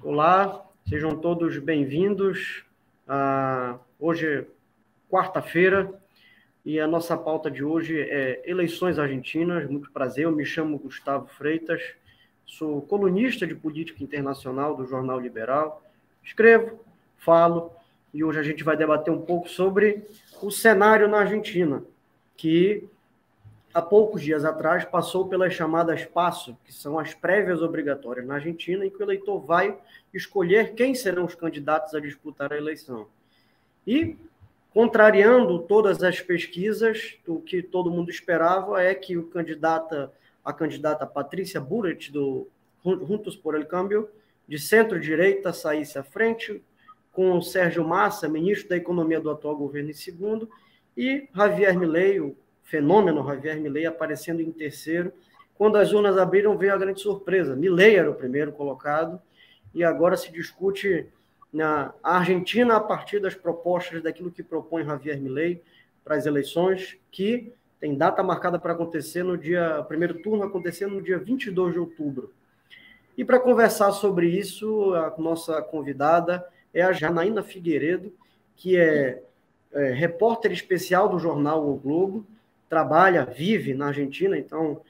Olá, sejam todos bem-vindos. Hoje, quarta-feira, e a nossa pauta de hoje é eleições argentinas. Muito prazer, eu me chamo Gustavo Freitas, sou colunista de política internacional do Jornal Liberal, escrevo, falo, e hoje a gente vai debater um pouco sobre o cenário na Argentina, que há poucos dias atrás passou pelas chamadas PASSO, que são as prévias obrigatórias na Argentina, em que o eleitor vai escolher quem serão os candidatos a disputar a eleição. E, contrariando todas as pesquisas, o que todo mundo esperava é que a candidata Patrícia Bullrich, do Juntos por el Cambio, de centro-direita, saísse à frente, com o Sérgio Massa, ministro da Economia do atual governo, em segundo, e Javier Milei, o fenômeno Javier Milei, aparecendo em terceiro. Quando as urnas abriram, veio a grande surpresa. Milei era o primeiro colocado, e agora se discute na Argentina a partir das propostas daquilo que propõe Javier Milei para as eleições, que tem data marcada para acontecer primeiro turno acontecer no dia 22 de outubro. E para conversar sobre isso, a nossa convidada é a Janaína Figueiredo, que é repórter especial do jornal O Globo, vive na Argentina, então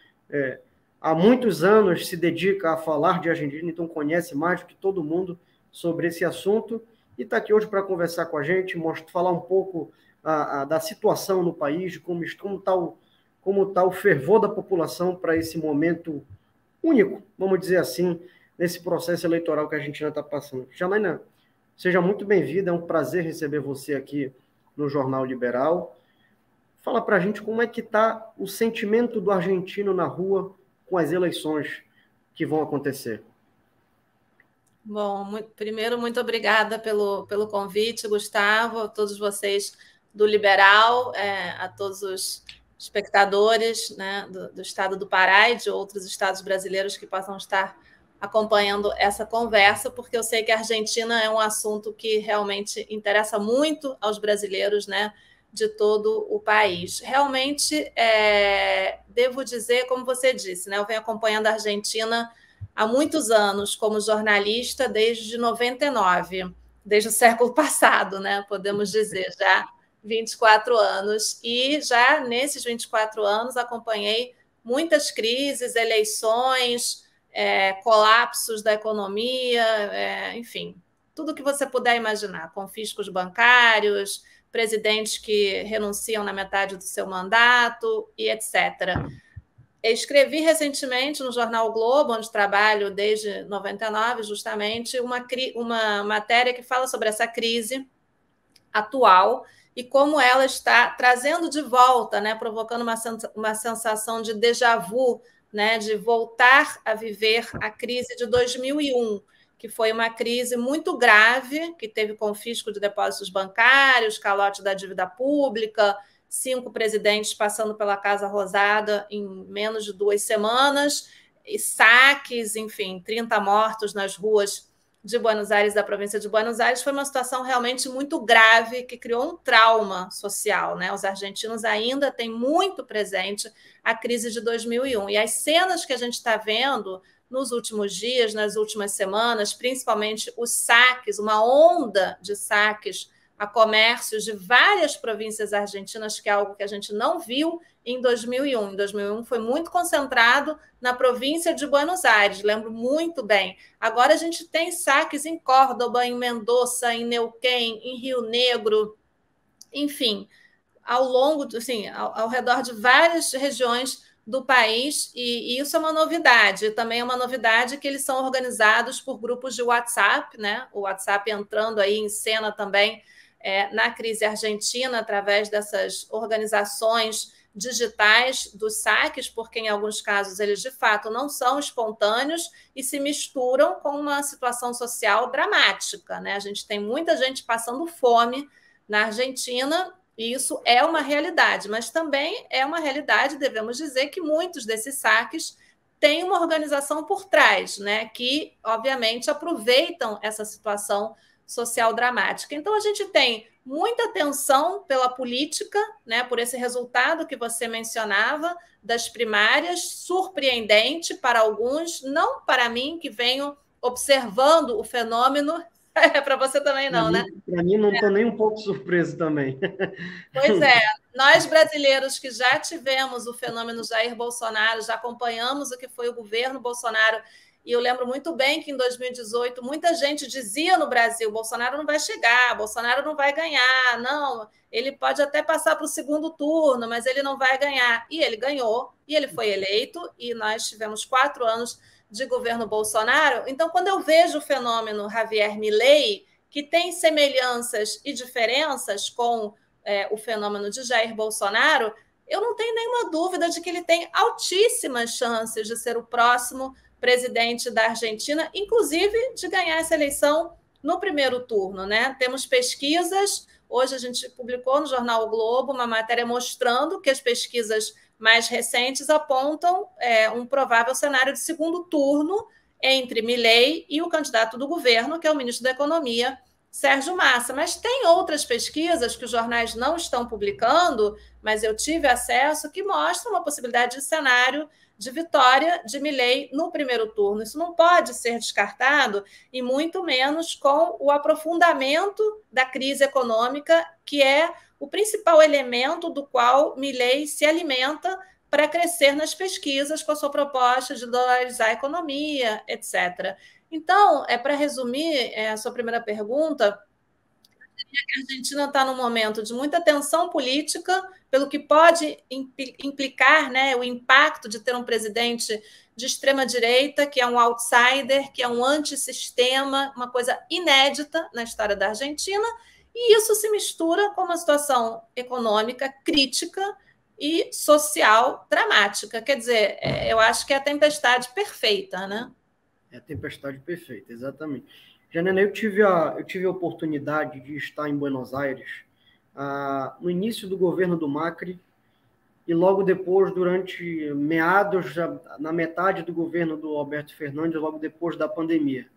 há muitos anos se dedica a falar de Argentina, então conhece mais do que todo mundo sobre esse assunto, e está aqui hoje para conversar com a gente, falar um pouco da situação no país, de como está o fervor da população para esse momento único, vamos dizer assim, nesse processo eleitoral que a Argentina está passando. Janaína, seja muito bem-vinda, é um prazer receber você aqui no Jornal Liberal. Fala para a gente como é que está o sentimento do argentino na rua com as eleições que vão acontecer. Bom, primeiro, muito obrigada pelo convite, Gustavo, a todos vocês do Liberal, a todos os espectadores, né, do estado do Pará e de outros estados brasileiros que possam estar acompanhando essa conversa, porque eu sei que a Argentina é um assunto que realmente interessa muito aos brasileiros, né, de todo o país. Realmente, devo dizer, como você disse, né, eu venho acompanhando a Argentina há muitos anos como jornalista, desde 99, desde o século passado, né, podemos dizer, já 24 anos. E já nesses 24 anos acompanhei muitas crises, eleições, colapsos da economia, enfim, tudo que você puder imaginar, confiscos bancários, presidentes que renunciam na metade do seu mandato e etc. Escrevi recentemente no jornal o Globo, onde trabalho desde 99, justamente, uma matéria que fala sobre essa crise atual e como ela está trazendo de volta, né, provocando uma sensação de déjà vu, né, de voltar a viver a crise de 2001, que foi uma crise muito grave, que teve confisco de depósitos bancários, calote da dívida pública, 5 presidentes passando pela Casa Rosada em menos de 2 semanas, e saques, enfim, 30 mortos nas ruas de Buenos Aires, da província de Buenos Aires. Foi uma situação realmente muito grave, que criou um trauma social, né? Os argentinos ainda têm muito presente a crise de 2001. E as cenas que a gente está vendo nos últimos dias, nas últimas semanas, principalmente os saques, uma onda de saques a comércios de várias províncias argentinas, que é algo que a gente não viu em 2001. Em 2001 foi muito concentrado na província de Buenos Aires, lembro muito bem. Agora a gente tem saques em Córdoba, em Mendoza, em Neuquén, em Rio Negro, enfim, ao redor de várias regiões do país, e isso é uma novidade. Também é uma novidade que eles são organizados por grupos de WhatsApp, né? O WhatsApp entrando aí em cena também na crise argentina, através dessas organizações digitais dos saques, porque em alguns casos eles de fato não são espontâneos e se misturam com uma situação social dramática, né? A gente tem muita gente passando fome na Argentina, e isso é uma realidade, mas também é uma realidade, devemos dizer, que muitos desses saques têm uma organização por trás, né? Que obviamente aproveitam essa situação social dramática. Então, a gente tem muita tensão pela política, né, por esse resultado que você mencionava das primárias, surpreendente para alguns, não para mim, que venho observando o fenômeno. Para você também não, né? Para mim, não estou nem um pouco surpreso também. Pois é, nós brasileiros que já tivemos o fenômeno Jair Bolsonaro, já acompanhamos o que foi o governo Bolsonaro, e eu lembro muito bem que em 2018 muita gente dizia no Brasil: Bolsonaro não vai chegar, Bolsonaro não vai ganhar, não, ele pode até passar para o segundo turno, mas ele não vai ganhar. E ele ganhou, e ele foi eleito, e nós tivemos 4 anos de governo Bolsonaro. Então, quando eu vejo o fenômeno Javier Milei, que tem semelhanças e diferenças com o fenômeno de Jair Bolsonaro, eu não tenho nenhuma dúvida de que ele tem altíssimas chances de ser o próximo presidente da Argentina, inclusive de ganhar essa eleição no primeiro turno, né? Temos pesquisas, hoje a gente publicou no jornal O Globo uma matéria mostrando que as pesquisas mais recentes apontam um provável cenário de segundo turno entre Milei e o candidato do governo, que é o ministro da Economia, Sérgio Massa. Mas tem outras pesquisas que os jornais não estão publicando, mas eu tive acesso, que mostram uma possibilidade de cenário de vitória de Milei no primeiro turno. Isso não pode ser descartado, e muito menos com o aprofundamento da crise econômica, que é o principal elemento do qual Milei se alimenta para crescer nas pesquisas com a sua proposta de dolarizar a economia, etc. Então, para resumir a sua primeira pergunta, a Argentina está num momento de muita tensão política, pelo que pode implicar, né, o impacto de ter um presidente de extrema-direita, que é um outsider, que é um antissistema, uma coisa inédita na história da Argentina, e isso se mistura com uma situação econômica crítica e social dramática. Quer dizer, eu acho que é a tempestade perfeita, né? É a tempestade perfeita, exatamente. Janina, eu tive a oportunidade de estar em Buenos Aires no início do governo do Macri e logo depois, durante meados, na metade do governo do Alberto Fernandes, logo depois da pandemia.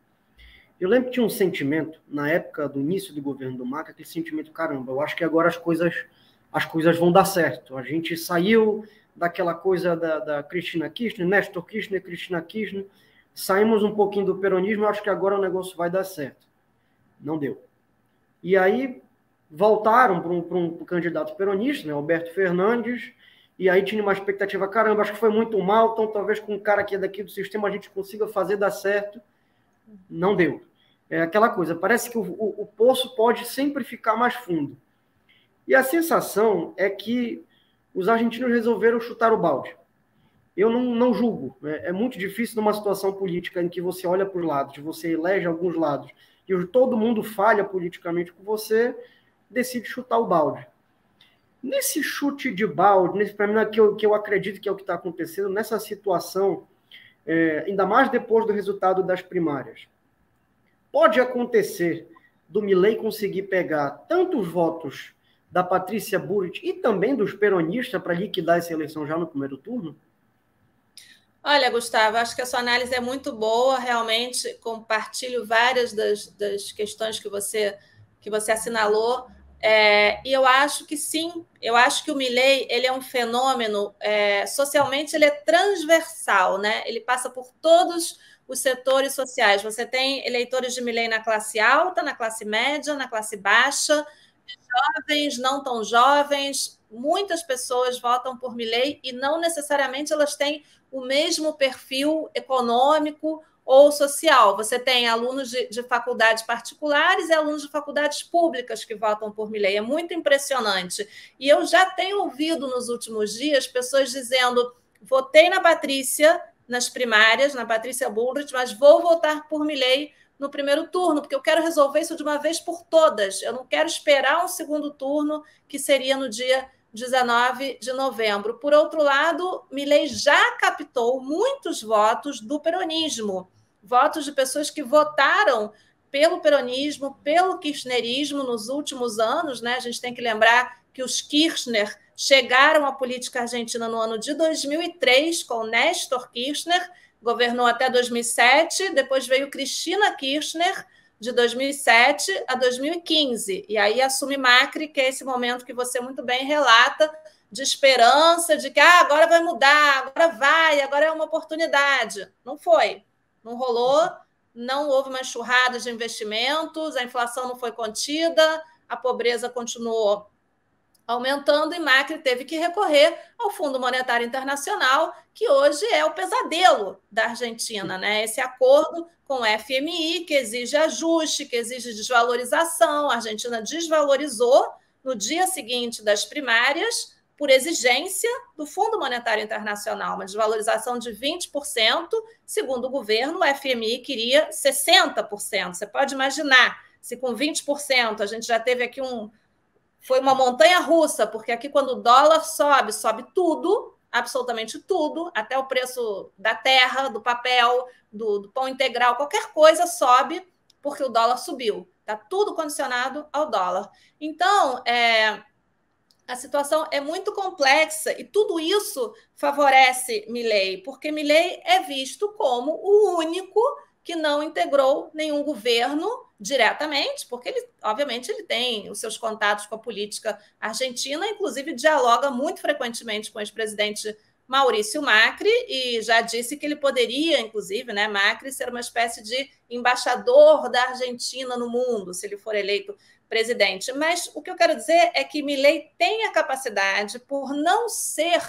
Eu lembro que tinha um sentimento, na época do início do governo do Macri, aquele sentimento: caramba, eu acho que agora as coisas vão dar certo. A gente saiu daquela coisa da Cristina Kirchner, Néstor Kirchner, Cristina Kirchner, saímos um pouquinho do peronismo, eu acho que agora o negócio vai dar certo. Não deu. E aí voltaram para um candidato peronista, né, Alberto Fernandes, e aí tinha uma expectativa: caramba, acho que foi muito mal, então talvez com um cara que é daqui do sistema a gente consiga fazer dar certo. Não deu. É aquela coisa, parece que o poço pode sempre ficar mais fundo. E a sensação é que os argentinos resolveram chutar o balde. Eu não julgo. É muito difícil numa situação política em que você olha para os lados, você elege alguns lados, e todo mundo falha politicamente com você, decide chutar o balde. Nesse chute de balde, para mim, que eu acredito que é o que está acontecendo, nessa situação, ainda mais depois do resultado das primárias, pode acontecer do Milei conseguir pegar tantos votos da Patrícia Bullrich e também dos peronistas para liquidar essa eleição já no primeiro turno? Olha, Gustavo, acho que a sua análise é muito boa, realmente compartilho várias das questões que você assinalou, e eu acho que sim, eu acho que o Milei ele é um fenômeno, socialmente ele é transversal, né? Ele passa por todos os setores sociais. Você tem eleitores de Milei na classe alta, na classe média, na classe baixa, jovens, não tão jovens, muitas pessoas votam por Milei e não necessariamente elas têm o mesmo perfil econômico ou social. Você tem alunos de faculdades particulares e alunos de faculdades públicas que votam por Milei. É muito impressionante. E eu já tenho ouvido nos últimos dias pessoas dizendo: votei na Patrícia nas primárias, na Patrícia Bullrich, mas vou votar por Milei no primeiro turno, porque eu quero resolver isso de uma vez por todas. Eu não quero esperar um segundo turno, que seria no dia 19 de novembro. Por outro lado, Milei já captou muitos votos do peronismo, votos de pessoas que votaram pelo peronismo, pelo kirchnerismo nos últimos anos, né? A gente tem que lembrar que os Kirchner chegaram à política argentina no ano de 2003, com Néstor Kirchner, governou até 2007, depois veio Cristina Kirchner, de 2007 a 2015, e aí assume Macri, que é esse momento que você muito bem relata, de esperança, de que agora vai mudar, agora é uma oportunidade. Não foi, não rolou, não houve uma enxurrada de investimentos, a inflação não foi contida, a pobreza continuou aumentando e Macri teve que recorrer ao Fundo Monetário Internacional, que hoje é o pesadelo da Argentina, né? Esse acordo com o FMI, que exige ajuste, que exige desvalorização. A Argentina desvalorizou no dia seguinte das primárias, por exigência do Fundo Monetário Internacional, uma desvalorização de 20%, segundo o governo, o FMI queria 60%. Você pode imaginar, se com 20% a gente já teve aqui foi uma montanha-russa, porque aqui quando o dólar sobe, sobe tudo, absolutamente tudo, até o preço da terra, do papel, do pão integral, qualquer coisa sobe porque o dólar subiu. Está tudo condicionado ao dólar. Então, a situação é muito complexa e tudo isso favorece Milei, porque Milei é visto como o único que não integrou nenhum governo diretamente, porque ele, obviamente, ele tem os seus contatos com a política argentina, inclusive dialoga muito frequentemente com o ex-presidente Maurício Macri e já disse que ele poderia, inclusive, né, Macri, ser uma espécie de embaixador da Argentina no mundo, se ele for eleito presidente. Mas o que eu quero dizer é que Milei tem a capacidade, por não ser,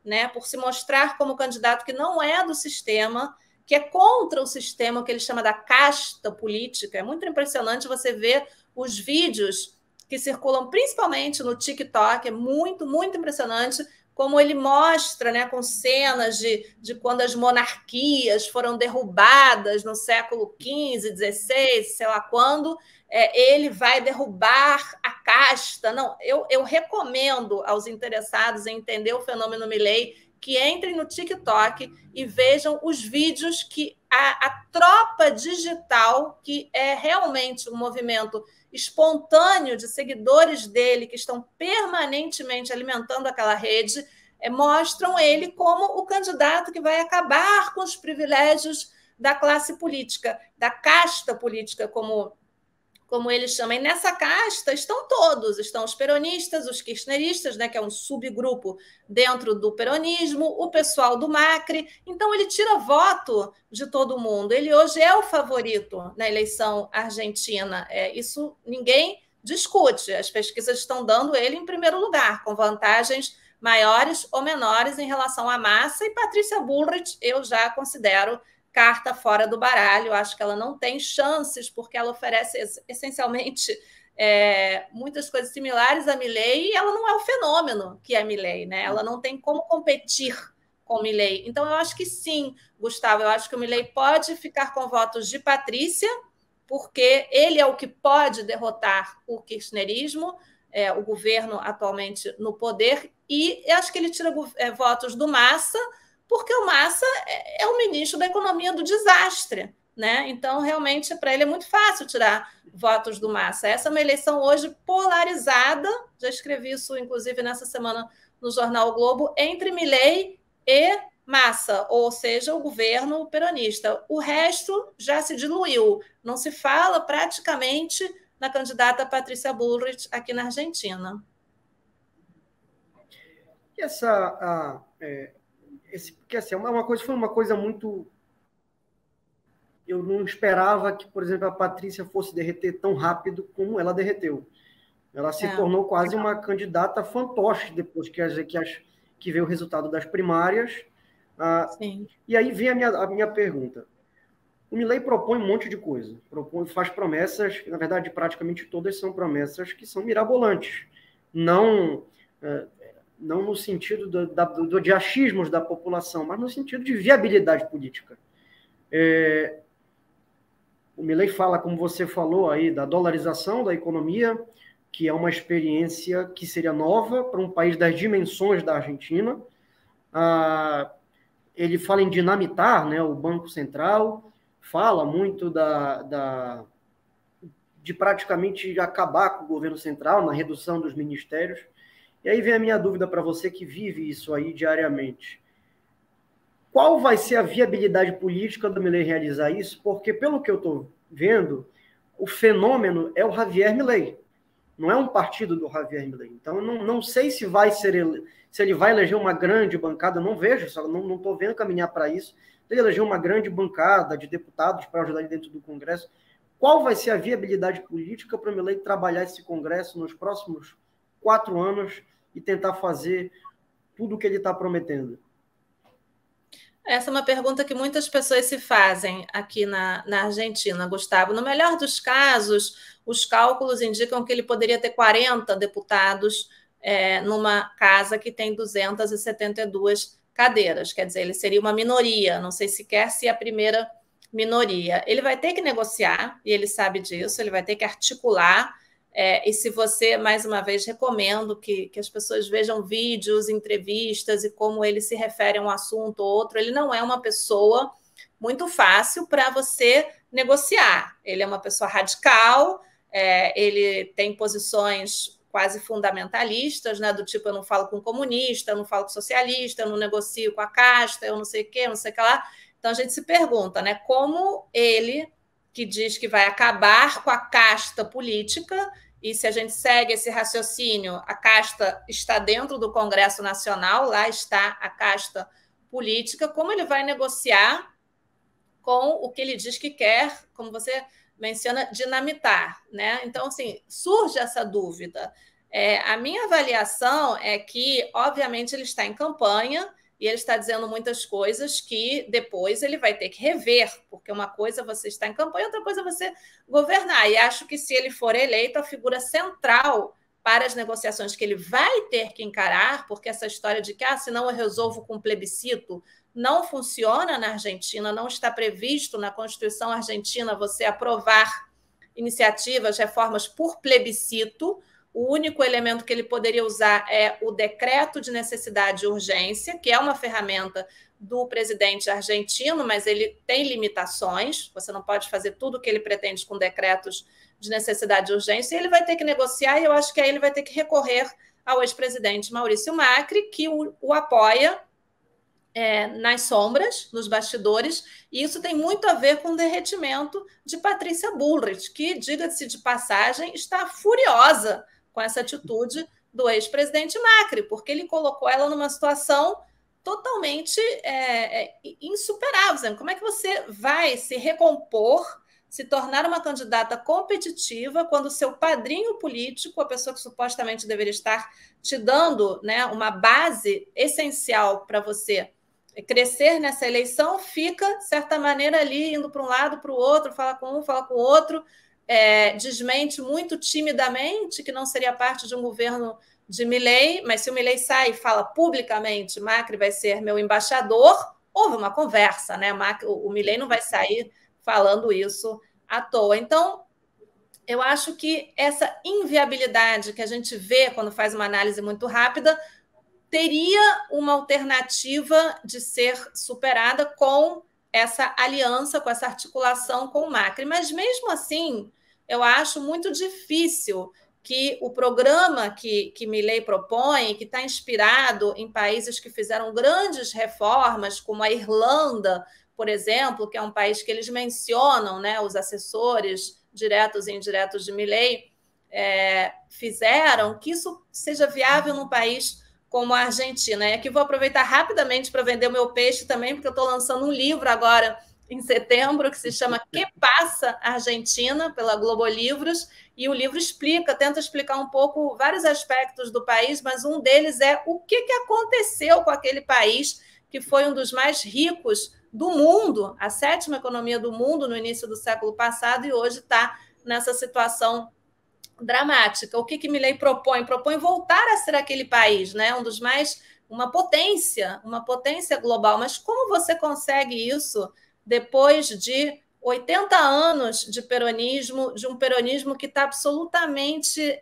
né, por se mostrar como candidato que não é do sistema, que é contra o sistema que ele chama da casta política. É muito impressionante você ver os vídeos que circulam principalmente no TikTok, é muito, muito impressionante como ele mostra, né, com cenas de quando as monarquias foram derrubadas no século XV, XVI, sei lá quando, ele vai derrubar a casta. Não, eu recomendo aos interessados em entender o fenômeno Milei que entrem no TikTok e vejam os vídeos que a tropa digital, que é realmente um movimento espontâneo de seguidores dele que estão permanentemente alimentando aquela rede, mostram ele como o candidato que vai acabar com os privilégios da classe política, da casta política, como ele chama. E nessa casta estão todos, estão os peronistas, os kirchneristas, né, que é um subgrupo dentro do peronismo, o pessoal do Macri. Então, ele tira voto de todo mundo. Ele hoje é o favorito na eleição argentina. Isso ninguém discute. As pesquisas estão dando ele em primeiro lugar, com vantagens maiores ou menores em relação à Massa. E Patrícia Bullrich eu já considero carta fora do baralho, acho que ela não tem chances, porque ela oferece essencialmente muitas coisas similares a Milei, e ela não é o fenômeno que é Milei, né? Ela não tem como competir com Milei. Então, eu acho que sim, Gustavo, eu acho que o Milei pode ficar com votos de Patrícia, porque ele é o que pode derrotar o kirchnerismo, o governo atualmente no poder, e eu acho que ele tira votos do Massa, porque o Massa é o ministro da economia do desastre, né? Então, realmente, para ele é muito fácil tirar votos do Massa. Essa é uma eleição hoje polarizada, já escrevi isso, inclusive, nessa semana no jornal o Globo, entre Milei e Massa, ou seja, o governo peronista. O resto já se diluiu, não se fala praticamente na candidata Patrícia Bullrich aqui na Argentina. E porque assim, foi uma coisa muito... Eu não esperava que, por exemplo, a Patrícia fosse derreter tão rápido como ela derreteu. Ela se tornou quase uma candidata fantoche depois que veio o resultado das primárias. Sim. E aí vem a minha pergunta. O Milei propõe um monte de coisa. Faz promessas, na verdade, praticamente todas são promessas que são mirabolantes. Não no sentido de achismos da população, mas no sentido de viabilidade política. O Milei fala, como você falou aí, da dolarização da economia, que é uma experiência que seria nova para um país das dimensões da Argentina. Ele fala em dinamitar, né, o Banco Central, fala muito de praticamente acabar com o governo central, na redução dos ministérios. E aí vem a minha dúvida para você que vive isso aí diariamente. Qual vai ser a viabilidade política do Milei realizar isso? Porque, pelo que eu estou vendo, o fenômeno é o Javier Milei. não é um partido do Javier Milei. Então, não sei se se ele vai eleger uma grande bancada, eu não vejo, só não estou vendo caminhar para isso. Ele eleger uma grande bancada de deputados para ajudar ele dentro do Congresso. Qual vai ser a viabilidade política para o Milei trabalhar esse Congresso nos próximos 4 anos e tentar fazer tudo o que ele está prometendo? Essa é uma pergunta que muitas pessoas se fazem aqui na Argentina, Gustavo. No melhor dos casos, os cálculos indicam que ele poderia ter 40 deputados numa casa que tem 272 cadeiras. Quer dizer, ele seria uma minoria, não sei sequer se é a primeira minoria. Ele vai ter que negociar, e ele sabe disso, ele vai ter que articular. E se você, mais uma vez, recomendo que as pessoas vejam vídeos, entrevistas e como ele se refere a um assunto ou outro, ele não é uma pessoa muito fácil para você negociar. Ele é uma pessoa radical, ele tem posições quase fundamentalistas, né, do tipo, eu não falo com comunista, eu não falo com socialista, eu não negocio com a casta, eu não sei o quê, eu não sei o que lá. Então, a gente se pergunta, né, como ele, que diz que vai acabar com a casta política, e se a gente segue esse raciocínio, a casta está dentro do Congresso Nacional, lá está a casta política, como ele vai negociar com o que ele diz que quer, como você menciona, dinamitar, né? Então, assim, surge essa dúvida. A minha avaliação é que, obviamente, ele está em campanha e ele está dizendo muitas coisas que depois ele vai ter que rever, porque uma coisa é você estar em campanha, outra coisa é você governar. E acho que, se ele for eleito, a figura central para as negociações que ele vai ter que encarar, porque essa história de que, senão eu resolvo com plebiscito, não funciona na Argentina, não está previsto na Constituição argentina você aprovar iniciativas, reformas por plebiscito. O único elemento que ele poderia usar é o decreto de necessidade e urgência, que é uma ferramenta do presidente argentino, mas ele tem limitações, você não pode fazer tudo o que ele pretende com decretos de necessidade e urgência, e ele vai ter que negociar, e eu acho que aí ele vai ter que recorrer ao ex-presidente Maurício Macri, que o apoia nas sombras, nos bastidores, e isso tem muito a ver com o derretimento de Patrícia Bullrich, que, diga-se de passagem, está furiosa com essa atitude do ex-presidente Macri, porque ele colocou ela numa situação totalmente insuperável. Como é que você vai se recompor, se tornar uma candidata competitiva, quando o seu padrinho político, a pessoa que supostamente deveria estar te dando, né, uma base essencial para você crescer nessa eleição, fica, de certa maneira, ali, indo para um lado, para o outro, fala com um, fala com o outro, desmente muito timidamente que não seria parte de um governo de Milei, mas se o Milei sai e fala publicamente, Macri vai ser meu embaixador, houve uma conversa, né? O Milei não vai sair falando isso à toa. Então, eu acho que essa inviabilidade que a gente vê quando faz uma análise muito rápida teria uma alternativa de ser superada com essa aliança, com essa articulação com o Macri. Mas, mesmo assim, eu acho muito difícil que o programa que Milei propõe, que está inspirado em países que fizeram grandes reformas, como a Irlanda, por exemplo, que é um país que eles mencionam, né, os assessores diretos e indiretos de Milei, fizeram, que isso seja viável num país como a Argentina. E aqui vou aproveitar rapidamente para vender o meu peixe também, porque eu estou lançando um livro agora em setembro, que se chama Que Passa Argentina, pela Globo Livros, e o livro tenta explicar um pouco vários aspectos do país, mas um deles é o que aconteceu com aquele país, que foi um dos mais ricos do mundo, a 7ª economia do mundo no início do século passado, e hoje está nessa situação dramática. O que Milei propõe? Propõe voltar a ser aquele país, né? Uma potência global. Mas como você consegue isso depois de 80 anos de peronismo, de um peronismo que está absolutamente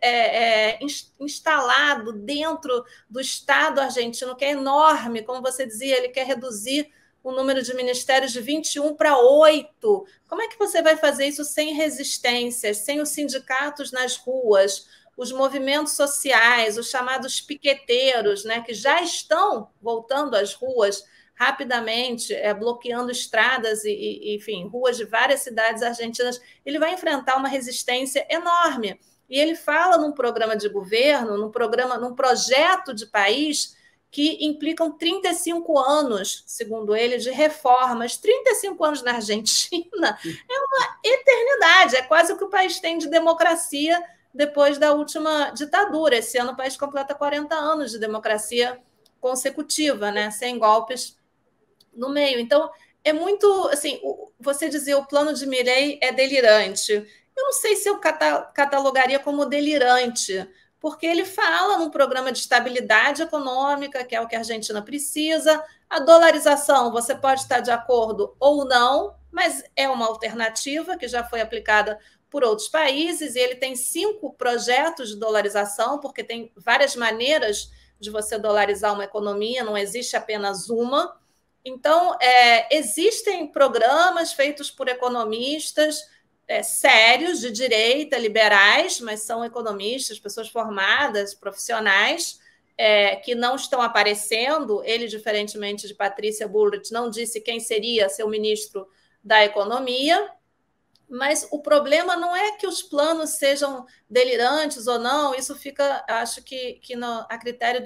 instalado dentro do Estado argentino, que é enorme, como você dizia, ele quer reduzir o número de ministérios de 21 para 8. Como é que você vai fazer isso sem resistências, sem os sindicatos nas ruas, os movimentos sociais, os chamados piqueteiros, né, que já estão voltando às ruas rapidamente, bloqueando estradas enfim, ruas de várias cidades argentinas, ele vai enfrentar uma resistência enorme. E ele fala num programa de governo, num projeto de país que implicam 35 anos, segundo ele, de reformas. 35 anos na Argentina é uma eternidade, é quase o que o país tem de democracia depois da última ditadura. Esse ano o país completa 40 anos de democracia consecutiva, né? Sem golpes no meio. Então, é muito, assim, você dizia o plano de Milei é delirante. Eu não sei se eu catalogaria como delirante, porque ele fala num programa de estabilidade econômica, que é o que a Argentina precisa. A dolarização, você pode estar de acordo ou não, mas é uma alternativa que já foi aplicada por outros países, e ele tem 5 projetos de dolarização, porque tem várias maneiras de você dolarizar uma economia, não existe apenas uma. Então, existem programas feitos por economistas sérios, de direita, liberais, mas são economistas, pessoas formadas, profissionais, que não estão aparecendo. Ele, diferentemente de Patrícia Bullrich, não disse quem seria seu ministro da Economia, mas o problema não é que os planos sejam delirantes ou não, isso fica, acho que a critério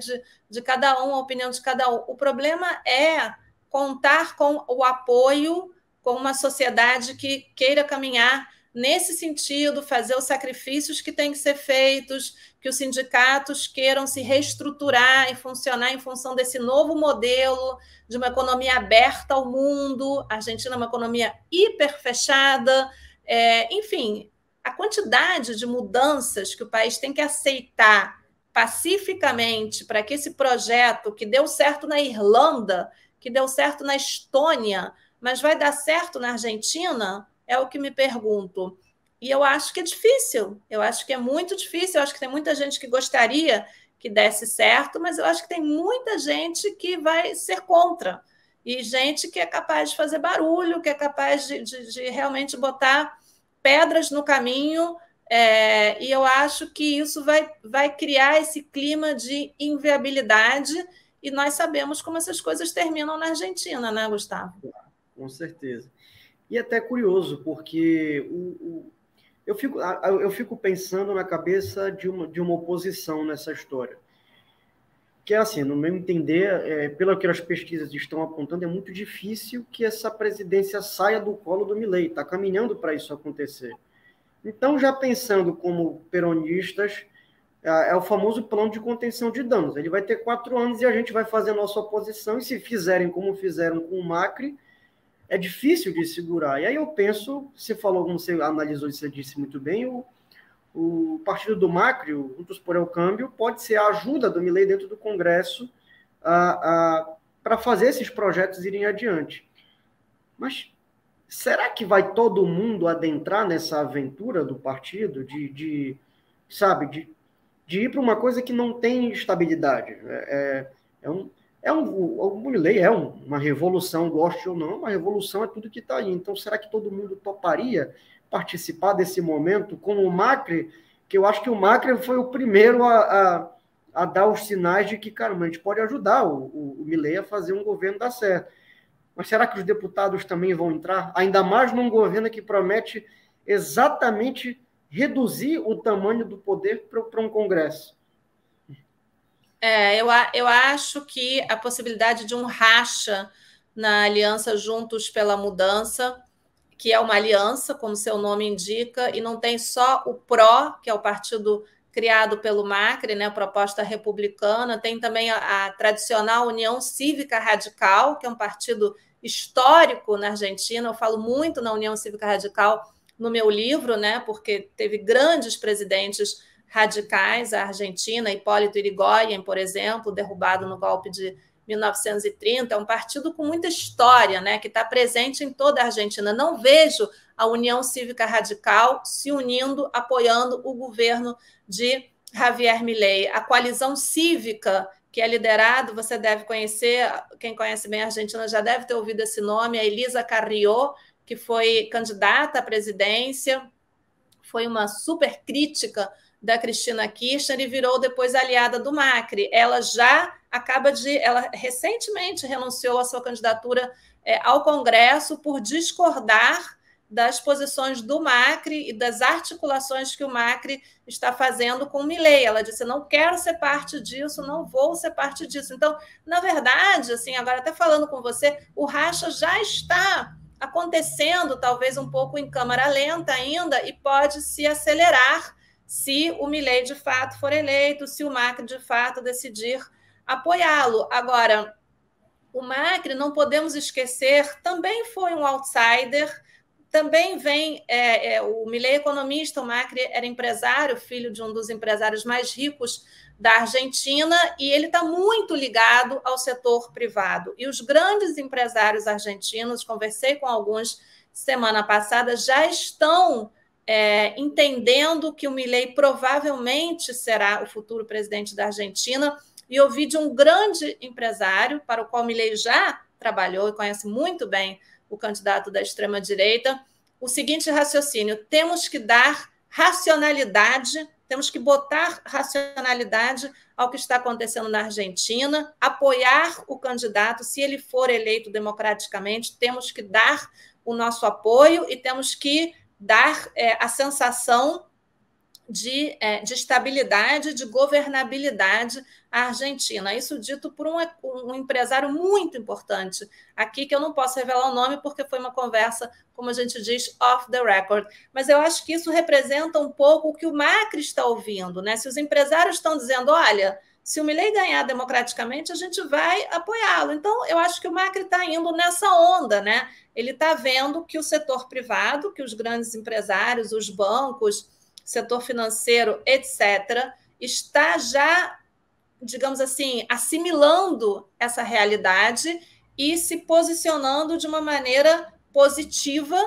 de cada um, a opinião de cada um. O problema é contar com o apoio, com uma sociedade que queira caminhar nesse sentido, fazer os sacrifícios que têm que ser feitos, que os sindicatos queiram se reestruturar e funcionar em função desse novo modelo de uma economia aberta ao mundo. A Argentina é uma economia hiper fechada. Enfim, a quantidade de mudanças que o país tem que aceitar pacificamente para que esse projeto, que deu certo na Irlanda, que deu certo na Estônia, mas vai dar certo na Argentina, é o que me pergunto. E eu acho que é difícil, eu acho que é muito difícil, eu acho que tem muita gente que gostaria que desse certo, mas eu acho que tem muita gente que vai ser contra, e gente que é capaz de fazer barulho, que é capaz de realmente botar pedras no caminho, e eu acho que isso vai criar esse clima de inviabilidade, e nós sabemos como essas coisas terminam na Argentina, né, Gustavo? Com certeza. E até curioso, porque eu fico pensando na cabeça de uma oposição nessa história. Que é assim, no meu entender, pelo que as pesquisas estão apontando, é muito difícil que essa presidência saia do colo do Milei, está caminhando para isso acontecer. Então, já pensando como peronistas, é o famoso plano de contenção de danos. Ele vai ter 4 anos e a gente vai fazer a nossa oposição, e se fizerem como fizeram com o Macri, é difícil de segurar. E aí eu penso, você falou, como você analisou, você disse muito bem, o partido do Macri, o Juntos por el Cambio, pode ser a ajuda do Milei dentro do Congresso para fazer esses projetos irem adiante. Mas será que vai todo mundo adentrar nessa aventura do partido de ir para uma coisa que não tem estabilidade? O Milei é uma revolução, goste ou não, uma revolução é tudo que está aí. Então, será que todo mundo toparia participar desse momento com o Macri? Que eu acho que o Macri foi o primeiro a dar os sinais de que, caramba, a gente pode ajudar o Milei a fazer um governo dar certo. Mas será que os deputados também vão entrar? Ainda mais num governo que promete exatamente reduzir o tamanho do poder para um Congresso. Eu acho que a possibilidade de um racha na aliança Juntos pela Mudança, que é uma aliança, como seu nome indica, e não tem só o PRO, que é o partido criado pelo Macri, né, a proposta republicana, tem também a tradicional União Cívica Radical, que é um partido histórico na Argentina. Eu falo muito na União Cívica Radical no meu livro, né, porque teve grandes presidentes radicais, a Argentina, Hipólito Yrigoyen, por exemplo, derrubado no golpe de 1930, é um partido com muita história, né, que está presente em toda a Argentina. Não vejo a União Cívica Radical se unindo, apoiando o governo de Javier Milei. A coalizão cívica, que é liderado, você deve conhecer, quem conhece bem a Argentina já deve ter ouvido esse nome, a Elisa Carrió, que foi candidata à presidência, foi uma super crítica da Cristina Kirchner e virou depois aliada do Macri. Ela recentemente renunciou à sua candidatura ao Congresso por discordar das posições do Macri e das articulações que o Macri está fazendo com o Milei. Ela disse: não quero ser parte disso, não vou ser parte disso. Então, na verdade, assim, agora até falando com você, o racha já está acontecendo, talvez um pouco em câmara lenta ainda, e pode se acelerar se o Milei de fato for eleito, se o Macri de fato decidir apoiá-lo. Agora, o Macri, não podemos esquecer, também foi um outsider. Também vem o Milei economista, o Macri era empresário, filho de um dos empresários mais ricos da Argentina, e ele está muito ligado ao setor privado. E os grandes empresários argentinos, conversei com alguns semana passada, já estão entendendo que o Milei provavelmente será o futuro presidente da Argentina. E ouvi de um grande empresário, para o qual o Milei já trabalhou e conhece muito bem o candidato da extrema-direita, o seguinte raciocínio: temos que dar racionalidade, temos que botar racionalidade ao que está acontecendo na Argentina, apoiar o candidato, se ele for eleito democraticamente, temos que dar o nosso apoio e temos que dar a sensação de estabilidade, de governabilidade à Argentina. Isso dito por um empresário muito importante aqui, que eu não posso revelar o nome porque foi uma conversa, como a gente diz, off the record. Mas eu acho que isso representa um pouco o que o Macri está ouvindo, né? Se os empresários estão dizendo: olha, se o Milei ganhar democraticamente, a gente vai apoiá-lo. Então, eu acho que o Macri está indo nessa onda, né? Ele está vendo que o setor privado, que os grandes empresários, os bancos, setor financeiro, etc., está já, digamos assim, assimilando essa realidade e se posicionando de uma maneira positiva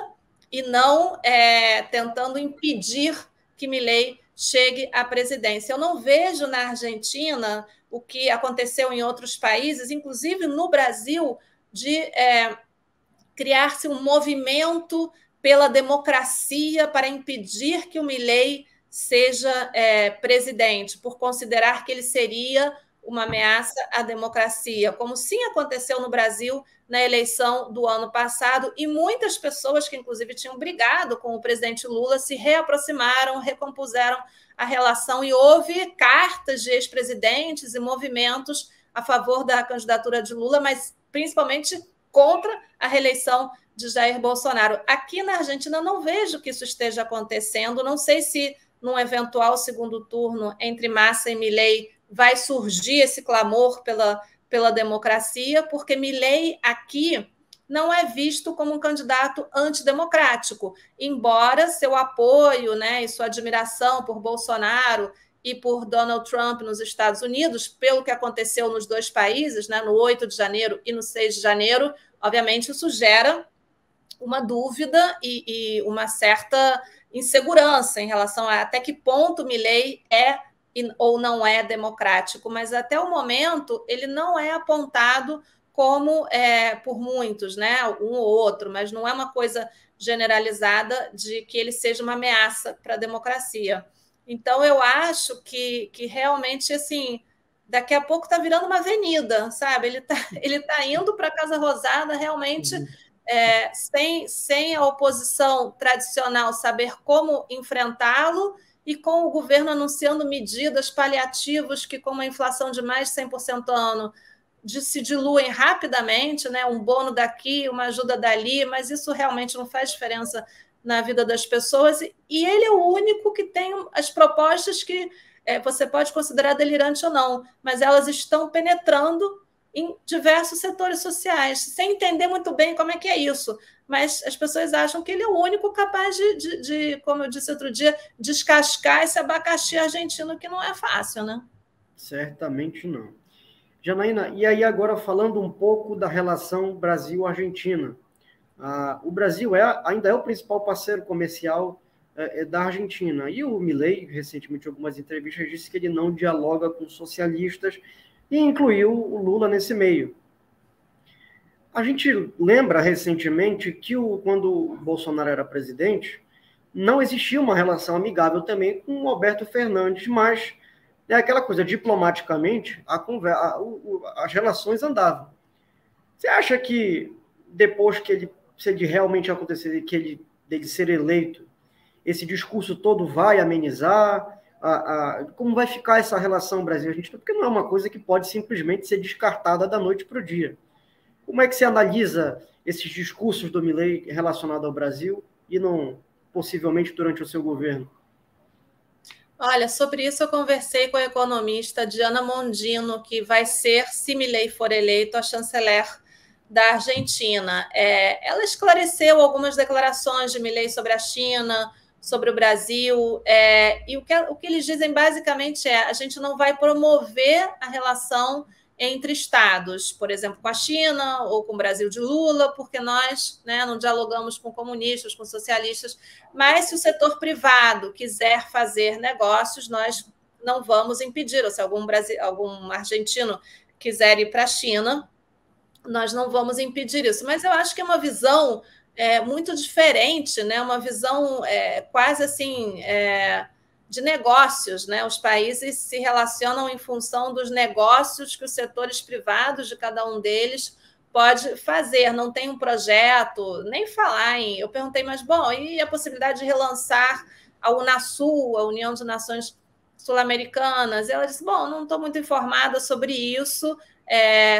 e não tentando impedir que Milei chegue à presidência. Eu não vejo na Argentina o que aconteceu em outros países, inclusive no Brasil, de criar-se um movimento pela democracia para impedir que o Milei seja presidente, por considerar que ele seria uma ameaça à democracia, como sim aconteceu no Brasil na eleição do ano passado, e muitas pessoas que, inclusive, tinham brigado com o presidente Lula se reaproximaram, recompuseram a relação, e houve cartas de ex-presidentes e movimentos a favor da candidatura de Lula, mas principalmente contra a reeleição de Jair Bolsonaro. Aqui na Argentina, não vejo que isso esteja acontecendo. Não sei se, num eventual segundo turno entre Massa e Milei, vai surgir esse clamor pela democracia, porque Milei aqui não é visto como um candidato antidemocrático, embora seu apoio, né, e sua admiração por Bolsonaro e por Donald Trump nos Estados Unidos, pelo que aconteceu nos dois países, né, no 8 de janeiro e no 6 de janeiro, obviamente isso gera uma dúvida e uma certa insegurança em relação a até que ponto Milei é ou não é democrático, mas até o momento ele não é apontado como por muitos, né, um ou outro, mas não é uma coisa generalizada de que ele seja uma ameaça para a democracia. Então, eu acho que realmente, assim, daqui a pouco está virando uma avenida, sabe? Ele tá indo para a Casa Rosada realmente sem a oposição tradicional saber como enfrentá-lo e com o governo anunciando medidas paliativas que, com uma inflação de mais de 100% ao ano, se diluem rapidamente, né? Um bônus daqui, uma ajuda dali, mas isso realmente não faz diferença na vida das pessoas, e ele é o único que tem as propostas que você pode considerar delirante ou não, mas elas estão penetrando em diversos setores sociais, sem entender muito bem como é que é isso, mas as pessoas acham que ele é o único capaz de, como eu disse outro dia, descascar esse abacaxi argentino, que não é fácil, né? Certamente não. Janaína, e aí agora falando um pouco da relação Brasil-Argentina. O Brasil ainda é o principal parceiro comercial da Argentina. E o Milei, recentemente, em algumas entrevistas, disse que ele não dialoga com socialistas e incluiu o Lula nesse meio. A gente lembra recentemente que quando o Bolsonaro era presidente, não existia uma relação amigável também com o Alberto Fernandes, mas é aquela coisa, diplomaticamente, as relações andavam. Você acha que depois que ele, se ele realmente acontecer, dele ser eleito, esse discurso todo vai amenizar? Como vai ficar essa relação Brasil-Argentina? Porque não é uma coisa que pode simplesmente ser descartada da noite para o dia. Como é que você analisa esses discursos do Milei relacionados ao Brasil e não possivelmente durante o seu governo? Olha, sobre isso eu conversei com a economista Diana Mondino, que vai ser, se Milei for eleito, a chanceler da Argentina. Ela esclareceu algumas declarações de Milei sobre a China, sobre o Brasil, e o que eles dizem basicamente a gente não vai promover a relação entre estados, por exemplo, com a China ou com o Brasil de Lula, porque nós, né, não dialogamos com comunistas, com socialistas, mas se o setor privado quiser fazer negócios, nós não vamos impedir, ou se algum argentino quiser ir para a China, nós não vamos impedir isso. Mas eu acho que é uma visão muito diferente, né? Uma visão quase assim de negócios, né? Os países se relacionam em função dos negócios que os setores privados de cada um deles pode fazer. Não tem um projeto, nem falar em... Eu perguntei, mas, bom, e a possibilidade de relançar a Unasul, a União de Nações Sul-Americanas? Ela disse, bom, não estou muito informada sobre isso,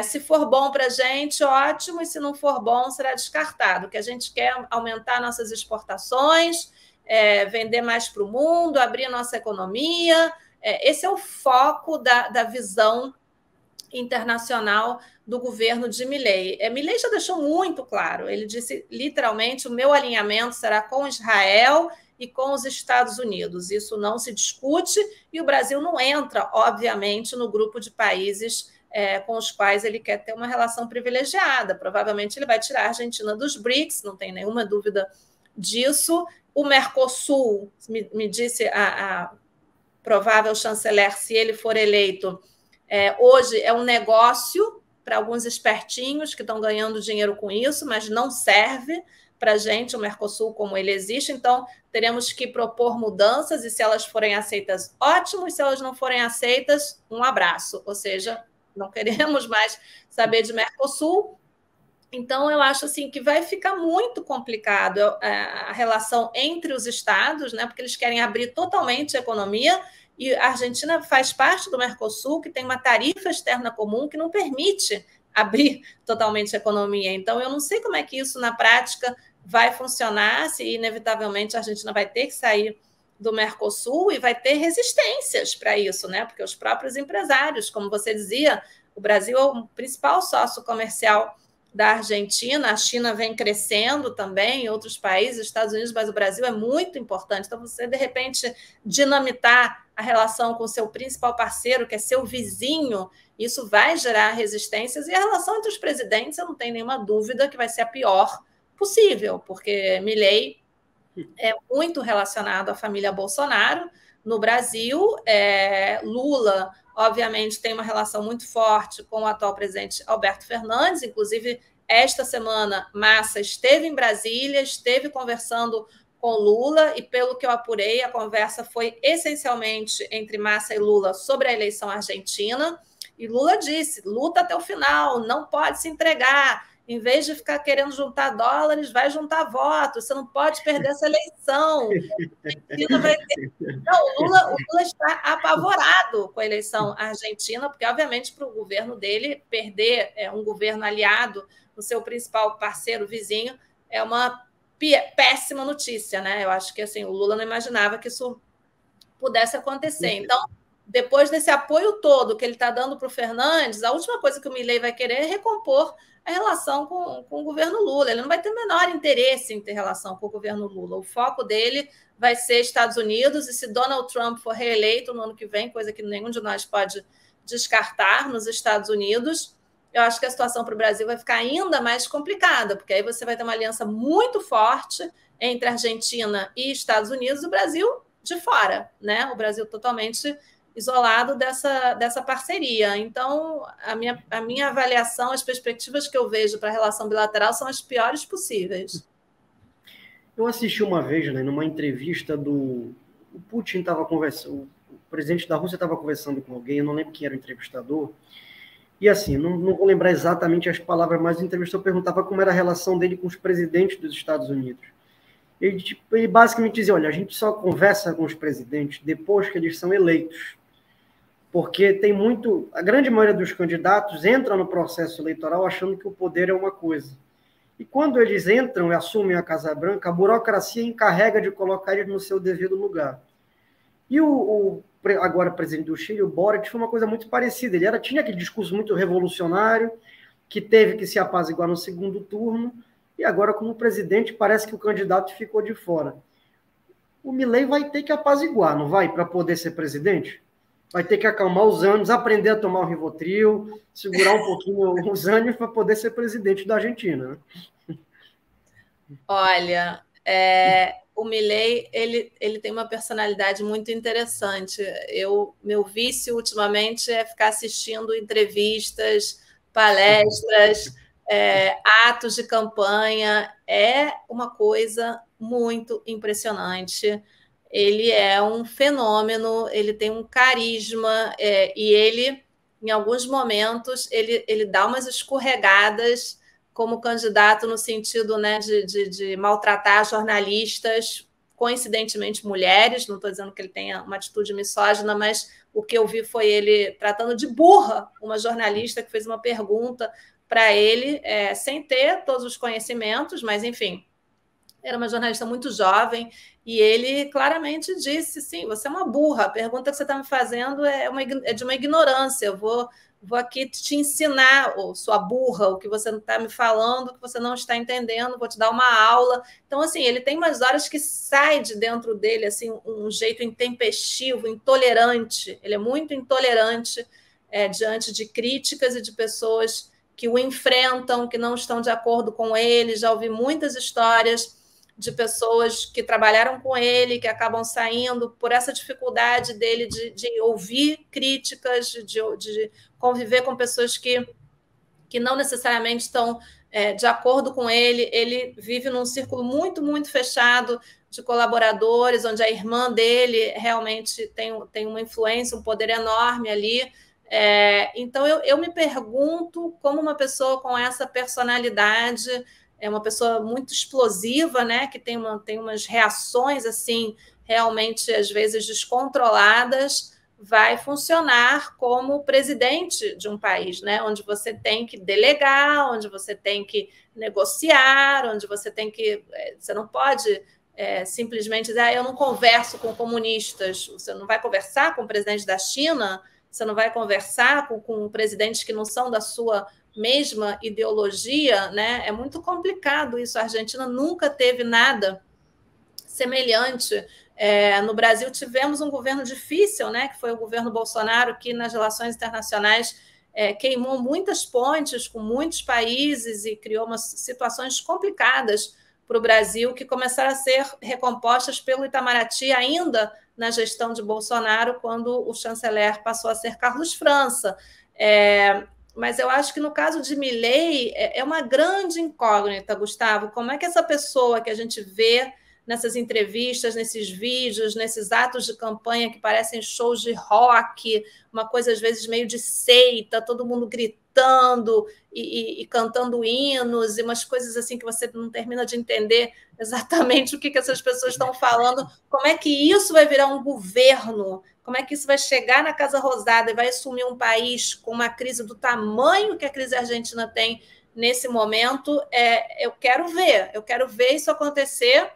se for bom para a gente, ótimo, e se não for bom, será descartado. O que a gente quer é aumentar nossas exportações, vender mais para o mundo, abrir a nossa economia. Esse é o foco da visão internacional do governo de Milei. Milei já deixou muito claro, ele disse literalmente, o meu alinhamento será com Israel e com os Estados Unidos. Isso não se discute, e o Brasil não entra, obviamente, no grupo de países com os quais ele quer ter uma relação privilegiada. Provavelmente ele vai tirar a Argentina dos BRICS, não tem nenhuma dúvida disso. O Mercosul, me disse a provável chanceler, se ele for eleito, hoje é um negócio para alguns espertinhos que estão ganhando dinheiro com isso, mas não serve para a gente, o Mercosul, como ele existe. Então, teremos que propor mudanças, e se elas forem aceitas, ótimo, e se elas não forem aceitas, um abraço. Ou seja, não queremos mais saber de Mercosul. Então, eu acho assim que vai ficar muito complicado a relação entre os estados, né? Porque eles querem abrir totalmente a economia, e a Argentina faz parte do Mercosul, que tem uma tarifa externa comum que não permite abrir totalmente a economia. Então, eu não sei como é que isso, na prática, vai funcionar, se inevitavelmente a Argentina vai ter que sair do Mercosul e vai ter resistências para isso, né? Porque os próprios empresários, como você dizia, o Brasil é o principal sócio comercial da Argentina, a China vem crescendo também, em outros países, Estados Unidos, mas o Brasil é muito importante. Então, você, de repente, dinamitar a relação com o seu principal parceiro, que é seu vizinho, isso vai gerar resistências, e a relação entre os presidentes, eu não tenho nenhuma dúvida que vai ser a pior possível, porque Milei é muito relacionado à família Bolsonaro no Brasil. Lula, obviamente, tem uma relação muito forte com o atual presidente Alberto Fernandes. Inclusive, esta semana, Massa esteve em Brasília, esteve conversando com Lula, e pelo que eu apurei, a conversa foi essencialmente entre Massa e Lula sobre a eleição argentina. E Lula disse, luta até o final, não pode se entregar. Em vez de ficar querendo juntar dólares, vai juntar votos. Você não pode perder essa eleição. Não, o Lula está apavorado com a eleição argentina, porque, obviamente, para o governo dele, perder um governo aliado no seu principal parceiro vizinho é uma péssima notícia, né? Eu acho que assim, o Lula não imaginava que isso pudesse acontecer. Então, depois desse apoio todo que ele está dando para o Fernandes, a última coisa que o Milei vai querer é recompor a relação com o governo Lula. Ele não vai ter o menor interesse em ter relação com o governo Lula. O foco dele vai ser Estados Unidos, e se Donald Trump for reeleito no ano que vem, coisa que nenhum de nós pode descartar, nos Estados Unidos, eu acho que a situação para o Brasil vai ficar ainda mais complicada, porque aí você vai ter uma aliança muito forte entre Argentina e Estados Unidos, e o Brasil de fora, né? O Brasil totalmente isolado dessa parceria. Então, a minha avaliação, as perspectivas que eu vejo para a relação bilateral são as piores possíveis. Eu assisti uma vez, né, numa entrevista o Putin estava conversando, o presidente da Rússia estava conversando com alguém, eu não lembro quem era o entrevistador, e assim, não vou lembrar exatamente as palavras, mas o entrevistador perguntava como era a relação dele com os presidentes dos Estados Unidos. Ele basicamente dizia, olha, a gente só conversa com os presidentes depois que eles são eleitos, porque a grande maioria dos candidatos entra no processo eleitoral achando que o poder é uma coisa. E quando eles entram e assumem a Casa Branca, a burocracia encarrega de colocar eles no seu devido lugar. E agora presidente do Chile, o Boric, foi uma coisa muito parecida. Ele tinha aquele discurso muito revolucionário, que teve que se apaziguar no segundo turno, e agora, como presidente, parece que o candidato ficou de fora. O Milei vai ter que apaziguar, não vai? Para poder ser presidente? Vai ter que acalmar os ânimos, aprender a tomar o Rivotril, segurar um pouquinho os ânimos para poder ser presidente da Argentina. Né? Olha, o Milei, ele tem uma personalidade muito interessante. Meu vício ultimamente é ficar assistindo entrevistas, palestras, atos de campanha. É uma coisa muito impressionante. Ele é um fenômeno, ele tem um carisma, e ele, em alguns momentos, ele dá umas escorregadas como candidato no sentido, né, de maltratar jornalistas, coincidentemente mulheres, não estou dizendo que ele tenha uma atitude misógina, mas o que eu vi foi ele tratando de burra uma jornalista que fez uma pergunta para ele, sem ter todos os conhecimentos, mas, enfim, era uma jornalista muito jovem, e ele claramente disse, sim, você é uma burra, a pergunta que você está me fazendo é de uma ignorância, eu vou aqui te ensinar, sua burra, o que você está me falando, o que você não está entendendo, vou te dar uma aula. Então, assim, ele tem umas horas que sai de dentro dele assim, um jeito intempestivo, intolerante, ele é muito intolerante diante de críticas e de pessoas que o enfrentam, que não estão de acordo com ele. Já ouvi muitas histórias de pessoas que trabalharam com ele, que acabam saindo por essa dificuldade dele de ouvir críticas, de conviver com pessoas que não necessariamente estão de acordo com ele. Ele vive num círculo muito, muito fechado de colaboradores, onde a irmã dele realmente tem uma influência, um poder enorme ali. Então, eu me pergunto como uma pessoa com essa personalidade, uma pessoa muito explosiva, né, que tem umas reações assim, realmente, às vezes, descontroladas, vai funcionar como presidente de um país, né, onde você tem que delegar, onde você tem que negociar, onde você tem que... Você não pode simplesmente dizer, eu não converso com comunistas. Você não vai conversar com o presidente da China, você não vai conversar com presidentes que não são da sua mesma ideologia, né? É muito complicado isso. A Argentina nunca teve nada semelhante. No Brasil tivemos um governo difícil, né? Que foi o governo Bolsonaro, que nas relações internacionais queimou muitas pontes com muitos países e criou umas situações complicadas para o Brasil, que começaram a ser recompostas pelo Itamaraty ainda na gestão de Bolsonaro, quando o chanceler passou a ser Carlos França. Mas eu acho que no caso de Milei é uma grande incógnita, Gustavo. Como é que essa pessoa que a gente vê nessas entrevistas, nesses vídeos, nesses atos de campanha que parecem shows de rock, uma coisa às vezes meio de seita, todo mundo gritando e cantando hinos, e umas coisas assim que você não termina de entender exatamente o que essas pessoas estão falando. Como é que isso vai virar um governo? Como é que isso vai chegar na Casa Rosada e vai assumir um país com uma crise do tamanho que a crise argentina tem nesse momento? Eu quero ver isso acontecer,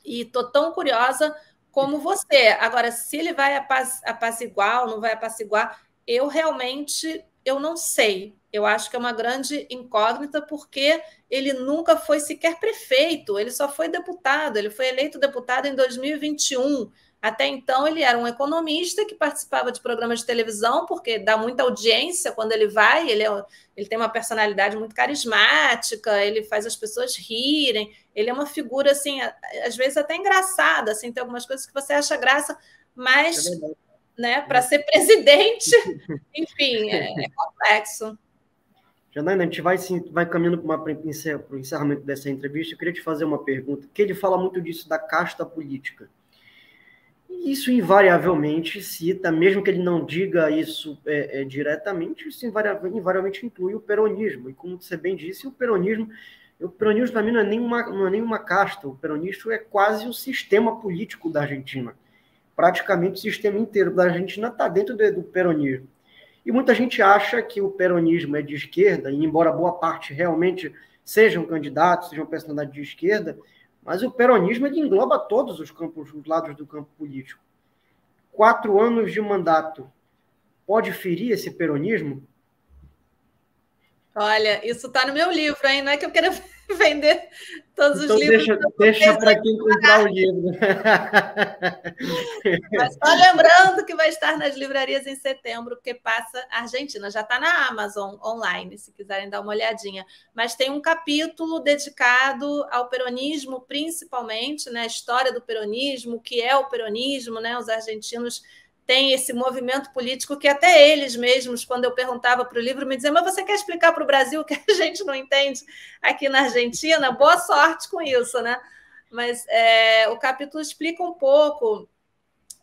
e estou tão curiosa como você. Agora, se ele vai apaziguar ou não vai apaziguar, eu realmente não sei. Eu acho que é uma grande incógnita, porque ele nunca foi sequer prefeito, ele só foi deputado, ele foi eleito deputado em 2021. Até então, ele era um economista que participava de programas de televisão, porque dá muita audiência quando ele vai, ele tem uma personalidade muito carismática, ele faz as pessoas rirem, ele é uma figura, assim, às vezes até engraçada, assim, tem algumas coisas que você acha graça, mas, né, para ser presidente, enfim, é complexo. Janaína, a gente vai caminhando para o encerramento dessa entrevista. Eu queria te fazer uma pergunta, que ele fala muito disso da casta política. E isso invariavelmente cita, mesmo que ele não diga isso diretamente, isso invariavelmente inclui o peronismo. E como você bem disse, o peronismo para mim não é nenhuma casta. O peronismo é quase o sistema político da Argentina. Praticamente o sistema inteiro da Argentina está dentro do peronismo. E muita gente acha que o peronismo é de esquerda, e embora boa parte realmente sejam candidatos, sejam personalidades de esquerda, mas o peronismo ele engloba todos os lados do campo político. 4 anos de mandato pode ferir esse peronismo? Olha, isso está no meu livro, hein? Não é que eu quero vender todos então os livros. Deixa para quem comprar o livro. Mas só lembrando que vai estar nas livrarias em setembro, porque passa a Argentina. Já está na Amazon online, se quiserem dar uma olhadinha. Mas tem um capítulo dedicado ao peronismo, principalmente, né? A história do peronismo, o que é o peronismo, né? Os argentinos tem esse movimento político que até eles mesmos, quando eu perguntava para o livro, me diziam, mas você quer explicar para o Brasil que a gente não entende aqui na Argentina? Boa sorte com isso, né? Mas o capítulo explica um pouco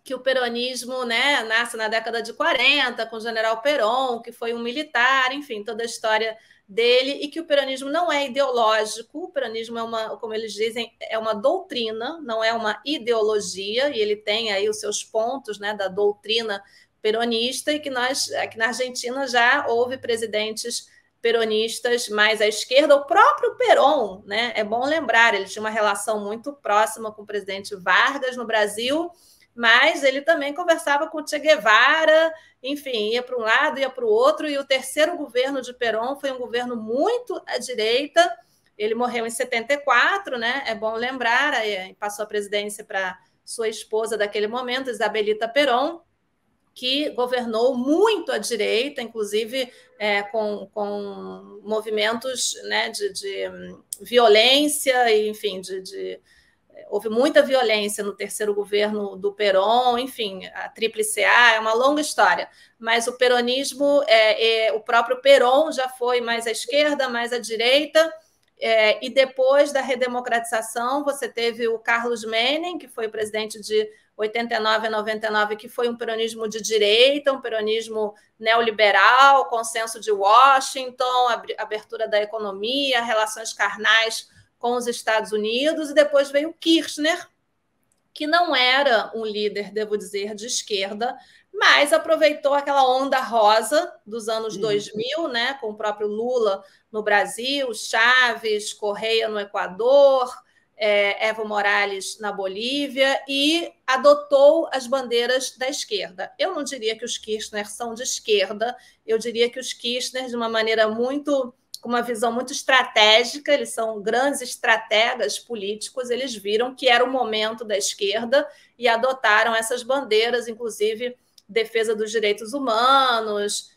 que o peronismo, né, nasce na década de 40, com o general Perón, que foi um militar, enfim, toda a história dele, e que o peronismo não é ideológico, o peronismo é uma, como eles dizem, é uma doutrina, não é uma ideologia, e ele tem aí os seus pontos, né, da doutrina peronista, e que nós, aqui na Argentina, já houve presidentes peronistas mais à esquerda, o próprio Perón, né, é bom lembrar, ele tinha uma relação muito próxima com o presidente Vargas no Brasil, mas ele também conversava com o Che Guevara, enfim, ia para um lado, ia para o outro, e o terceiro governo de Perón foi um governo muito à direita. Ele morreu em 74, né? É bom lembrar, aí passou a presidência para sua esposa daquele momento, Isabelita Perón, que governou muito à direita, inclusive com movimentos, né, de violência, enfim, houve muita violência no terceiro governo do Perón, enfim, a Tríplice A é uma longa história, mas o peronismo, o próprio Perón já foi mais à esquerda, mais à direita, e depois da redemocratização você teve o Carlos Menem, que foi o presidente de 89 a 99, que foi um peronismo de direita, um peronismo neoliberal, consenso de Washington, abertura da economia, relações carnais com os Estados Unidos, e depois veio Kirchner, que não era um líder, devo dizer, de esquerda, mas aproveitou aquela onda rosa dos anos 2000, né, com o próprio Lula no Brasil, Chaves, Correia no Equador, Evo Morales na Bolívia, e adotou as bandeiras da esquerda. Eu não diria que os Kirchner são de esquerda, eu diria que os Kirchner, de uma maneira com uma visão muito estratégica, eles são grandes estrategas políticos, eles viram que era o momento da esquerda e adotaram essas bandeiras, inclusive defesa dos direitos humanos,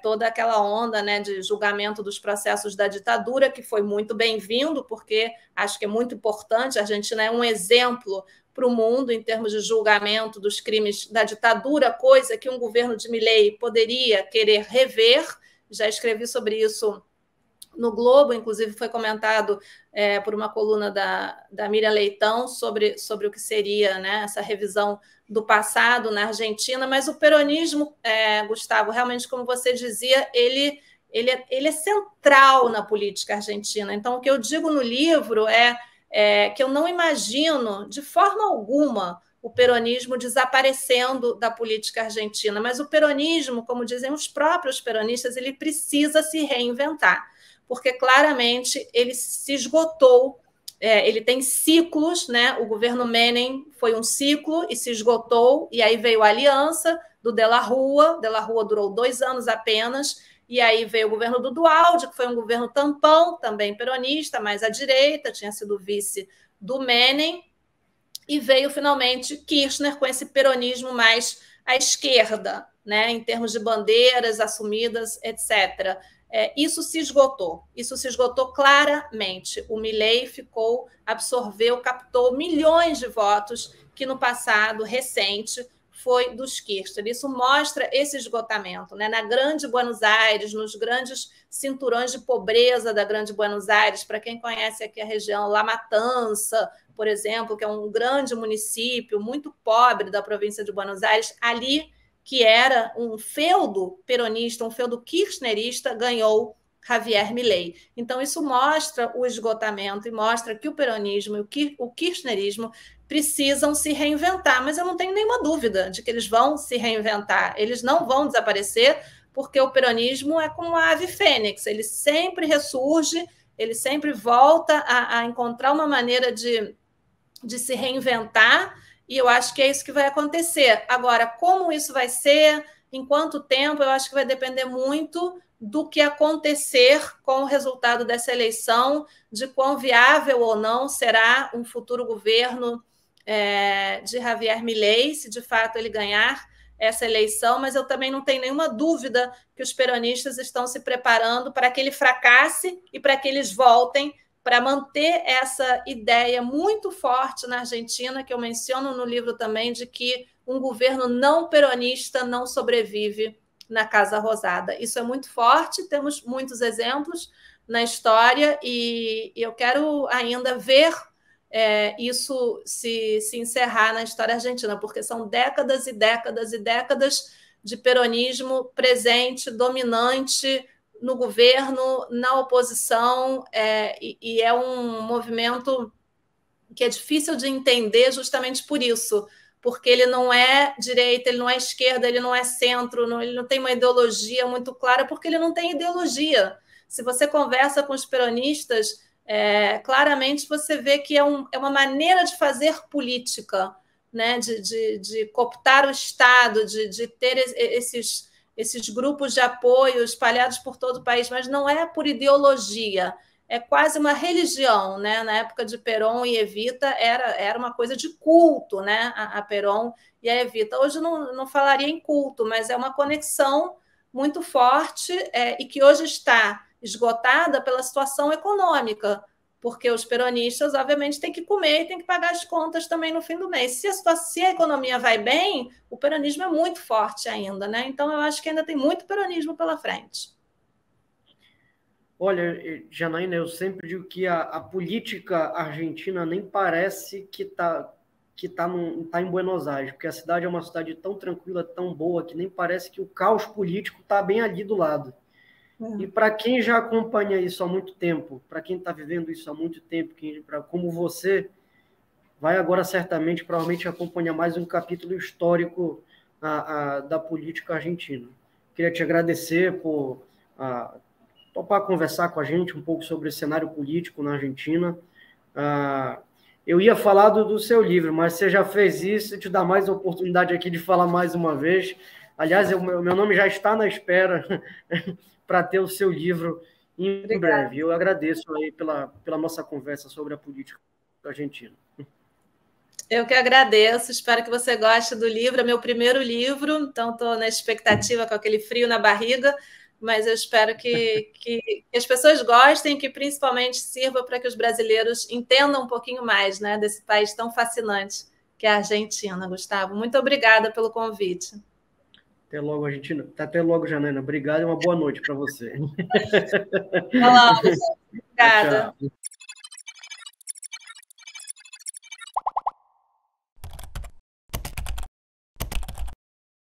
toda aquela onda, né, de julgamento dos processos da ditadura, que foi muito bem-vindo, porque acho que é muito importante, a Argentina é um exemplo para o mundo em termos de julgamento dos crimes da ditadura, coisa que um governo de Milei poderia querer rever. Já escrevi sobre isso no Globo, inclusive foi comentado por uma coluna da Miriam Leitão sobre o que seria, né, essa revisão do passado na Argentina, mas o peronismo, Gustavo, realmente, como você dizia, ele é central na política argentina. Então, o que eu digo no livro é que eu não imagino, de forma alguma, o peronismo desaparecendo da política argentina, mas o peronismo, como dizem os próprios peronistas, ele precisa se reinventar, porque claramente ele se esgotou, ele tem ciclos, né? O governo Menem foi um ciclo e se esgotou, e aí veio a aliança do De la Rúa durou 2 anos apenas, e aí veio o governo do Duhalde, que foi um governo tampão, também peronista, mais à direita, tinha sido vice do Menem, e veio finalmente Kirchner com esse peronismo mais à esquerda, né? Em termos de bandeiras assumidas, etc., isso se esgotou claramente. O Milei absorveu, captou milhões de votos que no passado recente foi dos Kirchner. Isso mostra esse esgotamento, né? Na Grande Buenos Aires, nos grandes cinturões de pobreza da Grande Buenos Aires, para quem conhece aqui a região La Matança, por exemplo, que é um grande município muito pobre da província de Buenos Aires, ali que era um feudo peronista, um feudo kirchnerista, ganhou Javier Milei. Então, isso mostra o esgotamento e mostra que o peronismo e o kirchnerismo precisam se reinventar, mas eu não tenho nenhuma dúvida de que eles vão se reinventar. Eles não vão desaparecer, porque o peronismo é como a ave fênix, ele sempre ressurge, ele sempre volta a encontrar uma maneira de se reinventar, e eu acho que é isso que vai acontecer. Agora, como isso vai ser, em quanto tempo, eu acho que vai depender muito do que acontecer com o resultado dessa eleição, de quão viável ou não será um futuro governo de Javier Milei, se de fato ele ganhar essa eleição, mas eu também não tenho nenhuma dúvida que os peronistas estão se preparando para que ele fracasse e para que eles voltem para manter essa ideia muito forte na Argentina, que eu menciono no livro também, de que um governo não peronista não sobrevive na Casa Rosada. Isso é muito forte, temos muitos exemplos na história e eu quero ainda ver isso se encerrar na história argentina, porque são décadas e décadas e décadas de peronismo presente, dominante no governo, na oposição, e é um movimento que é difícil de entender justamente por isso, porque ele não é direita, ele não é esquerda, ele não é centro, ele não tem uma ideologia muito clara, porque ele não tem ideologia. Se você conversa com os peronistas, claramente você vê que é uma maneira de fazer política, né? de cooptar o Estado, de ter esses grupos de apoio espalhados por todo o país, mas não é por ideologia, é quase uma religião, né? Na época de Perón e Evita era uma coisa de culto, né? A Perón e a Evita. Hoje não falaria em culto, mas é uma conexão muito forte e que hoje está esgotada pela situação econômica, porque os peronistas, obviamente, têm que comer e têm que pagar as contas também no fim do mês. Se a economia vai bem, o peronismo é muito forte ainda, né? Então, eu acho que ainda tem muito peronismo pela frente. Olha, Janaína, eu sempre digo que a política argentina nem parece que tá em Buenos Aires, porque a cidade é uma cidade tão tranquila, tão boa, que nem parece que o caos político está bem ali do lado. E para quem já acompanha isso há muito tempo, para quem está vivendo isso há muito tempo, como você, vai agora certamente, provavelmente, acompanhar mais um capítulo histórico da política argentina. Queria te agradecer por topar conversar com a gente um pouco sobre o cenário político na Argentina. Eu ia falar do seu livro, mas você já fez isso, te dá mais a oportunidade aqui de falar mais uma vez. Aliás, meu nome já está na espera para ter o seu livro em breve. Eu agradeço aí pela nossa conversa sobre a política argentina. Eu que agradeço, espero que você goste do livro, é meu primeiro livro, então estou na expectativa com aquele frio na barriga, mas eu espero que as pessoas gostem, que principalmente sirva para que os brasileiros entendam um pouquinho mais, né, desse país tão fascinante que é a Argentina. Gustavo, muito obrigada pelo convite. Até logo, Argentina. Até logo, Janaína. Obrigado e uma boa noite para você. Olá, obrigada. Tchau.